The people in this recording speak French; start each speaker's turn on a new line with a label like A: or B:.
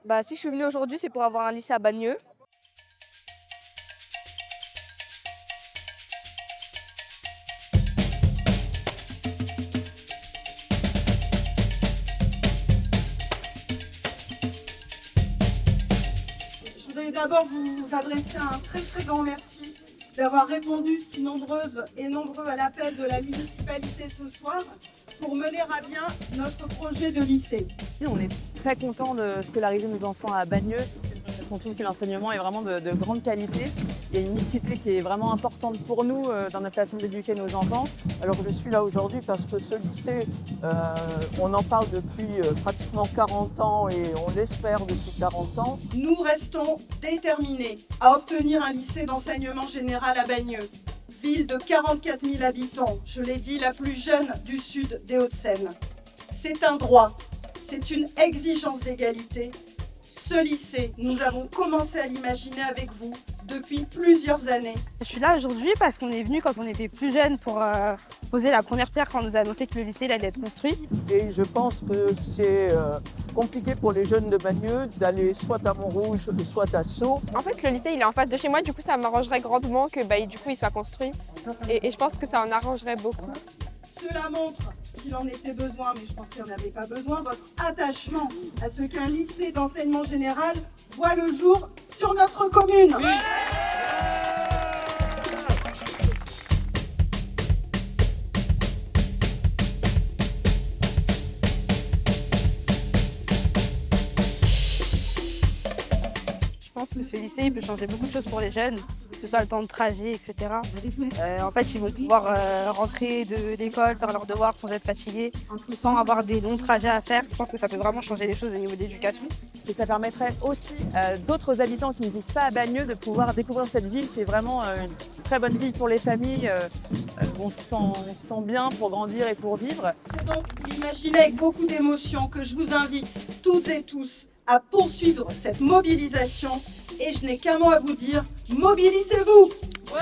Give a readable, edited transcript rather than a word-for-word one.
A: Bah, si je suis venue aujourd'hui, c'est pour avoir un lycée à Bagneux.
B: Je voudrais d'abord vous adresser un très très grand merci d'avoir répondu si nombreuses et nombreux à l'appel de la municipalité ce soir pour mener à bien notre projet de lycée.
C: On est très content de scolariser nos enfants à Bagneux parce qu'on trouve que l'enseignement est vraiment de grande qualité. Il y a une mixité qui est vraiment importante pour nous dans notre façon d'éduquer nos enfants.
D: Alors je suis là aujourd'hui parce que ce lycée, on en parle depuis pratiquement 40 ans et on l'espère depuis 40 ans.
B: Nous restons déterminés à obtenir un lycée d'enseignement général à Bagneux, ville de 44 000 habitants, je l'ai dit, la plus jeune du sud des Hauts-de-Seine. C'est un droit, c'est une exigence d'égalité. Ce lycée, nous avons commencé à l'imaginer avec vous depuis plusieurs années.
E: Je suis là aujourd'hui parce qu'on est venu quand on était plus jeune pour poser la première pierre quand on nous a annoncé que le lycée allait être construit.
D: Et je pense que c'est compliqué pour les jeunes de Bagneux d'aller soit à Montrouge, soit à Sceaux.
F: En fait, le lycée il est en face de chez moi, du coup ça m'arrangerait grandement que du coup il soit construit. Et je pense que ça en arrangerait beaucoup.
B: Cela montre, s'il en était besoin, mais je pense qu'il n'y en avait pas besoin, votre attachement à ce qu'un lycée d'enseignement général voit le jour sur notre commune. Oui.
E: Je pense que ce lycée il peut changer beaucoup de choses pour les jeunes, que ce soit le temps de trajet, etc. En fait, ils vont pouvoir rentrer de l'école, faire leurs devoirs sans être fatigués, sans avoir des longs trajets à faire. Je pense que ça peut vraiment changer les choses au niveau de l'éducation.
C: Et ça permettrait aussi à d'autres habitants qui ne vivent pas à Bagneux de pouvoir découvrir cette ville. C'est vraiment une très bonne ville pour les familles. On se sent bien pour grandir et pour vivre.
B: C'est donc imaginer avec beaucoup d'émotion que je vous invite toutes et tous à poursuivre cette mobilisation. Et je n'ai qu'un mot à vous dire, mobilisez-vous! Ouais.